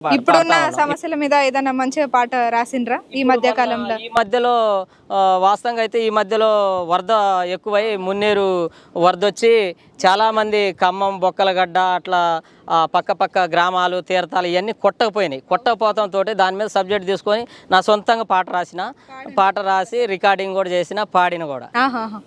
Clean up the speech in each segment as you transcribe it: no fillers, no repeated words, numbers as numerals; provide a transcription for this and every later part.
ఇప్పుడున్న సమస్యల మీద ఏదైనా మంచిగా పాట రాసిండ్రా ఈ మధ్య కాలంలో? ఈ మధ్యలో వాస్తవంగా అయితే ఈ మధ్యలో వరద ఎక్కువై మున్నేరు వరద వచ్చి చాలామంది ఖమ్మం బొక్కలగడ్డ అట్లా పక్క గ్రామాలు తీర్థాలు ఇవన్నీ కొట్టకపోవడంతో దాని మీద సబ్జెక్ట్ తీసుకొని నా సొంతంగా పాట రాసి రికార్డింగ్ కూడా చేసిన పాడిన కూడా.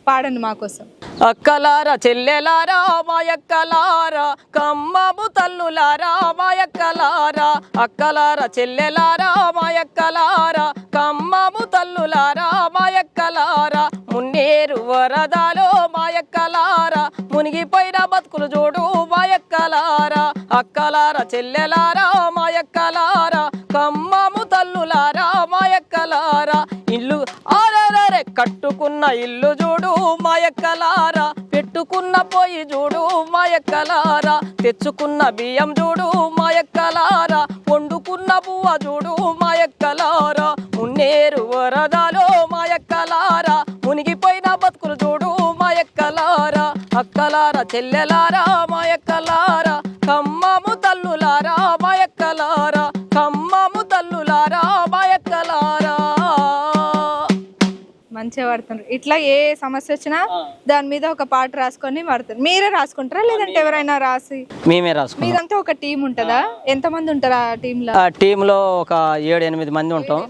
పాడండి మాకోసం. అక్కలారా చెల్లెలారా మాయక్కలారా కమ్మము తల్లులారా మాయక్కలారా అక్కలారా చెల్లెలారా మాయక్కలారా కమ్మము తల్లులారా మాయక్కలారా మున్నేరు వరదలో మాయక్కలారా మునిగిపోయిన బతుకులు చూడు మాయక్కలారా అక్కలారా చెల్లెలారా మాయక్కలారా కమ్మము తల్లులారా మాయక్కలారా ఇల్లు ఆరరే కట్టుకున్న ఇల్లు చూడు మాయక్కలారా పెట్టుకున్న పొయ్యి చూడు మాయక్కలారా తెచ్చుకున్న బియ్యం చూడు మాయక్కలారా వండుకున్న పువ్వ చూడు మాయక్కలారా మున్నేరు వరదలో మాయక్కలారా మునిగిపోయిన బతుకులు చూడు మాయక్కలారా అక్కలారా చెల్లెలారా మాయక్కలారా కమ్మము తల్లులారా మాయక్కలారా కమ్మము తల్లులారా మాయక్కలారా. మంచిగా పడుతున్నారు. ఇట్లా ఏ సమస్య వచ్చినా దాని మీద ఒక పాట రాసుకొని పడుతుంది. మీరే రాసుకుంటారా లేదంటే ఎవరైనా రాసి? మేమే రాసుకుంటాం. మీదంతా ఒక టీం ఉంటుందా? ఎంతమంది ఉంటారు ఆ టీంలో? టీంలో ఒక 7-8 మంది ఉంటాం.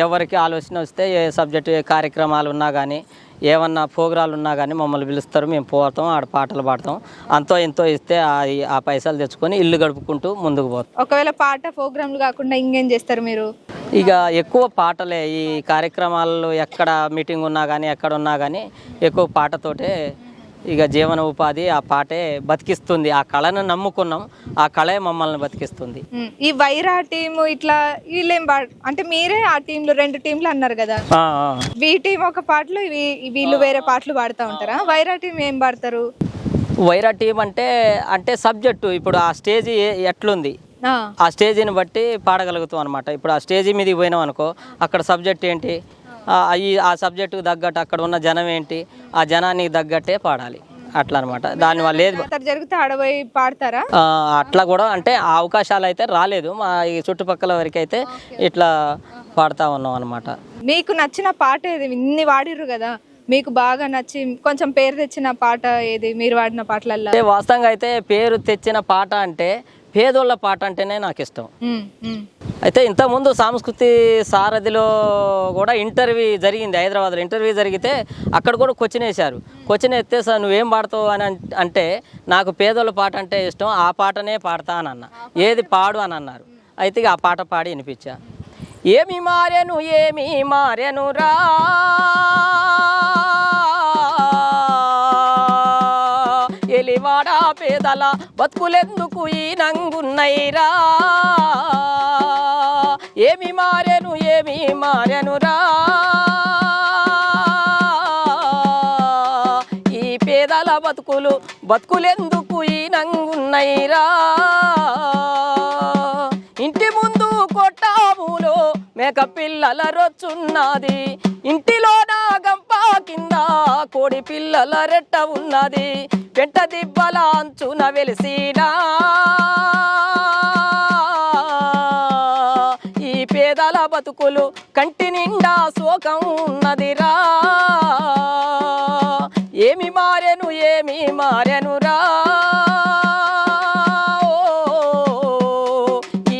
ఎవరికి ఆలోచన వస్తే ఏ సబ్జెక్టు ఏ కార్యక్రమాలు ఉన్నా కానీ ఏమన్నా ప్రోగ్రాలు ఉన్నా కానీ మమ్మల్ని పిలుస్తారు, మేము పోతాం, ఆడ పాటలు పాడతాం. అంతో ఎంతో ఇస్తే ఆ పైసలు తెచ్చుకొని ఇల్లు గడుపుకుంటూ ముందుకు పోతాం. ఒకవేళ పాట ప్రోగ్రాంలు కాకుండా ఇంకేం చేస్తారు మీరు? ఇక ఎక్కువ పాటలే ఈ కార్యక్రమాల్లో ఎక్కడ మీటింగ్ ఉన్నా కానీ ఎక్కడ ఉన్నా కానీ ఎక్కువ పాటతోటే ఇక జీవన ఉపాధి. ఆ పాటే బతికిస్తుంది. ఆ కళను నమ్ముకున్నాం, ఆ కళే మమ్మల్ని బతికిస్తుంది. ఈ వైరా టీము ఇట్లా వీళ్ళేం అంటే మీరే ఆ టీంలో 2 టీంలు అన్నారు కదా, వీ టీం ఒక పాటలు వీళ్ళు వేరే పాటలు పాడుతూ ఉంటారా? వైరా టీం ఏం పాడతారు? వైరా టీం అంటే సబ్జెక్టు ఇప్పుడు ఆ స్టేజ్ ఎట్లుంది ఆ స్టేజీని బట్టి పాడగలుగుతాం అనమాట. ఇప్పుడు ఆ స్టేజీ మీదకి పోయినాం అనుకో, అక్కడ సబ్జెక్ట్ ఏంటి, ఆ సబ్జెక్టుకు తగ్గట్టు అక్కడ ఉన్న జనం ఏంటి, ఆ జనానికి తగ్గట్టే పాడాలి అట్లా అనమాట. దానివల్ల జరిగితే ఆడబోయి పాడతారా? అట్లా కూడా అంటే ఆ అవకాశాలు అయితే రాలేదు. మా ఈ చుట్టుపక్కల వరకు అయితే ఇట్లా పాడుతూ ఉన్నాం అనమాట. మీకు నచ్చిన పాట ఏది? ఇన్ని వాడిర్రు కదా, మీకు బాగా నచ్చి కొంచెం పేరు తెచ్చిన పాట ఏది మీరు వాడిన పాటలలో? వాస్తవంగా అయితే పేరు తెచ్చిన పాట అంటే పేదోళ్ళ పాట అంటేనే నాకు ఇష్టం. అయితే ఇంతకుముందు సంస్కృతి సారథిలో కూడా ఇంటర్వ్యూ జరిగింది, హైదరాబాద్లో ఇంటర్వ్యూ జరిగితే అక్కడ కూడా క్వశ్చన్ వేశారు. క్వశ్చన్ ఎత్తే సార్ నువ్వేం పాడతావు అని అంటే నాకు పేదోళ్ళ పాట అంటే ఇష్టం, ఆ పాటనే పాడతా అని అన్న. ఏది పాడు అని అన్నారు. అయితే ఆ పాట పాడి వినిపించా. ఏమి మారెను రా ఎలివాడా పేదల బతుకులెందుకు ఈ నంగున్నైరా ఏమి మారెను రా ఈ పేదల బతుకులెందుకు ఈ నంగున్నైరా ఇంటి ముందు కొట్టాములో మేక పిల్లల రొచ్చున్నది ఇంటిలోన గంప కింద కోడి పిల్లల రెట్ట ఉన్నది పెంట దిబ్బల అంచున వెలిసినా ఈ పేదల బతుకులు కంటి నిండా శోకం ఉన్నదిరా ఏమి మారెను రా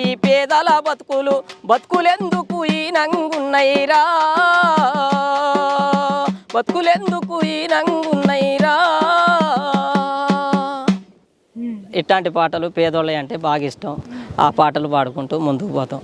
ఈ పేదల బతుకులెందుకు ఈ నంగున్నైరా బతుకులెందుకు ఈ నంగున్నైరా. ఇట్లాంటి పాటలు పేదోళ్ళ అంటే బాగా ఇష్టం. ఆ పాటలు పాడుకుంటూ ముందుకు పోతాం.